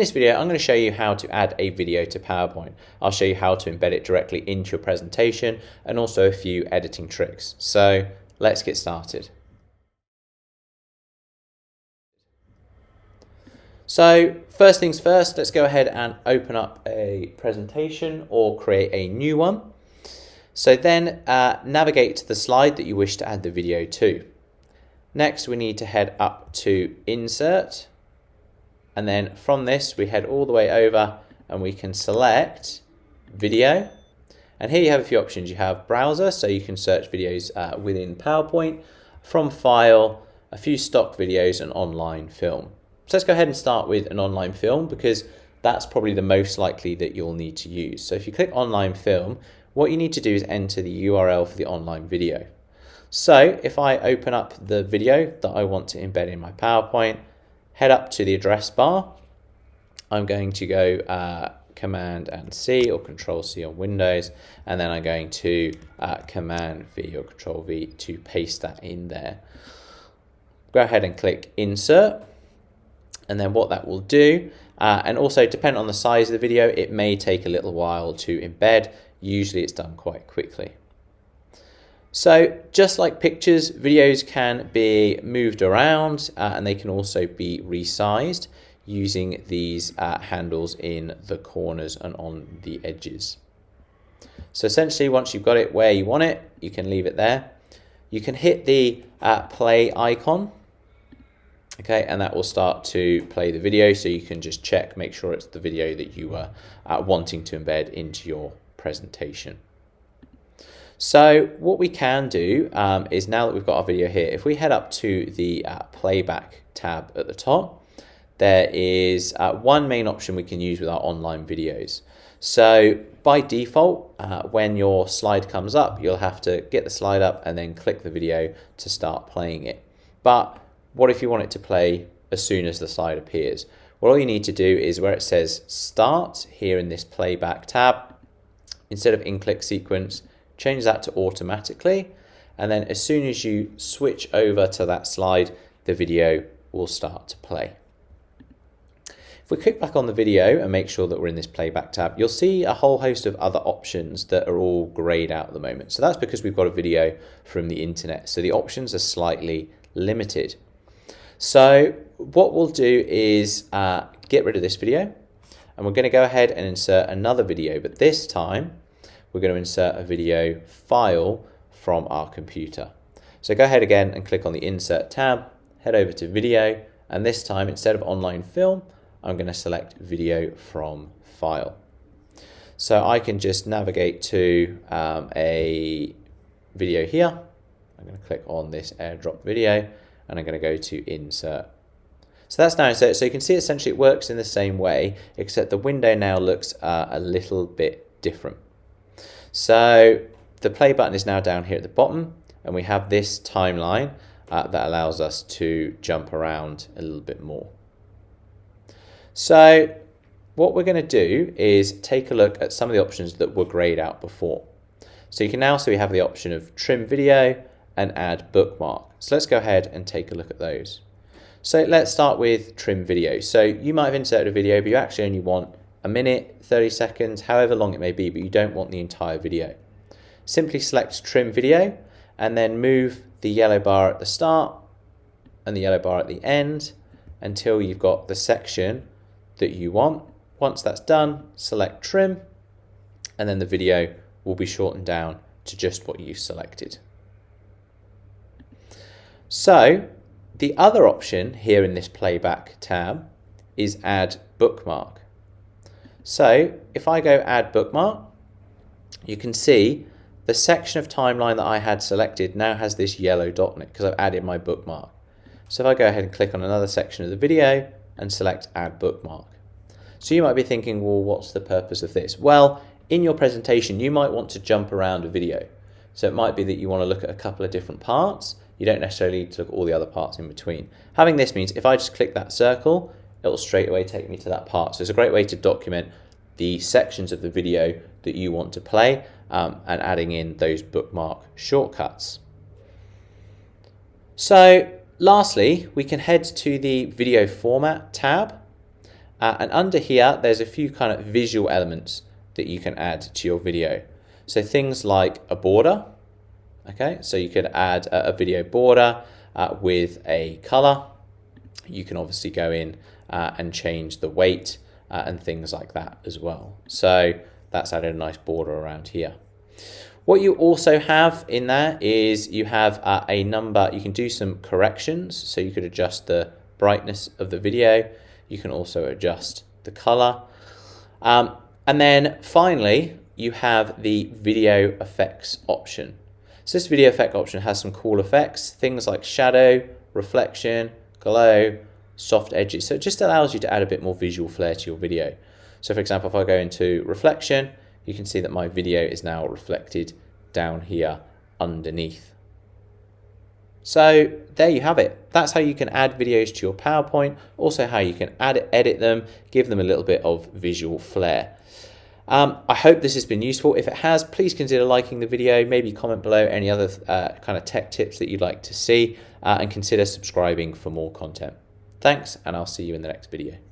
In this video, I'm going to show you how to add a video to PowerPoint. I'll show you how to embed it directly into your presentation and also a few editing tricks. So let's get started. So first things first, let's go ahead and open up a presentation or create a new one. So then navigate to the slide that you wish to add the video to. Next, we need to head up to Insert. And then from this, we head all the way over and we can select Video. And here you have a few options. You have Browser, so you can search videos within PowerPoint, from File, a few stock videos, and Online Film. So let's go ahead and start with an online film because that's probably the most likely that you'll need to use. So if you click Online Film, what you need to do is enter the URL for the online video. So if I open up the video that I want to embed in my PowerPoint, head up to the address bar. I'm going to go Command and C or Control C on Windows, and then I'm going to Command V or Control V to paste that in there. Go ahead and click Insert, and then what that will do, and also depending on the size of the video, it may take a little while to embed. Usually it's done quite quickly. So just like pictures, videos can be moved around and they can also be resized using these handles in the corners and on the edges. So essentially, once you've got it where you want it, you can leave it there. You can hit the play icon, okay, and that will start to play the video, so you can just check, make sure it's the video that you were wanting to embed into your presentation. So what we can do is, now that we've got our video here, if we head up to the playback tab at the top, there is one main option we can use with our online videos. So by default, when your slide comes up, you'll have to get the slide up and then click the video to start playing it. But what if you want it to play as soon as the slide appears? Well, all you need to do is where it says Start here in this playback tab, instead of in-click sequence, change that to automatically, and then as soon as you switch over to that slide, the video will start to play. If we click back on the video and make sure that we're in this playback tab, you'll see a whole host of other options that are all grayed out at the moment. So that's because we've got a video from the internet, so the options are slightly limited. So what we'll do is get rid of this video, and we're going to go ahead and insert another video, but this time we're going to insert a video file from our computer. So go ahead again and click on the Insert tab, head over to Video, and this time instead of Online Film, I'm going to select Video from File. So I can just navigate to a video here. I'm going to click on this AirDrop video, and I'm going to go to Insert. So that's now inserted. So you can see essentially it works in the same way, except the window now looks a little bit different. So the play button is now down here at the bottom, and we have this timeline that allows us to jump around a little bit more. So what we're going to do is take a look at some of the options that were grayed out before. So you can now see we have the option of trim video and add bookmark. So let's go ahead and take a look at those. So let's start with trim video. So you might have inserted a video, but you actually only want a minute, 30 seconds, however long it may be, but you don't want the entire video. Simply select trim video and then move the yellow bar at the start and the yellow bar at the end until you've got the section that you want. Once that's done, select trim, and then the video will be shortened down to just what you've selected. So the other option here in this playback tab is add bookmark. So if I go add bookmark, you can see the section of timeline that I had selected now has this yellow dot in it because I've added my bookmark. So if I go ahead and click on another section of the video and select add bookmark. So you might be thinking, well, what's the purpose of this? Well, in your presentation, you might want to jump around a video. So it might be that you want to look at a couple of different parts. You don't necessarily need to look at all the other parts in between. Having this means if I just click that circle, it'll straight away take me to that part. So it's a great way to document the sections of the video that you want to play and adding in those bookmark shortcuts. So lastly, we can head to the video format tab And under here, there's a few kind of visual elements that you can add to your video. So things like a border. Okay, so you could add a video border with a color. You can obviously go in and change the weight and things like that as well. So that's added a nice border around here. What you also have in there is you have a number. You can do some corrections, so you could adjust the brightness of the video. You can also adjust the color. And then finally, you have the video effects option. So this video effect option has some cool effects, things like shadow, reflection, glow, soft edges. So it just allows you to add a bit more visual flair to your video. So for example, if I go into reflection, you can see that my video is now reflected down here underneath. So there you have it. That's how you can add videos to your PowerPoint, also how you can edit them, give them a little bit of visual flair. I hope this has been useful. If it has, please consider liking the video, maybe comment below any other kind of tech tips that you'd like to see, and consider subscribing for more content. Thanks, and I'll see you in the next video.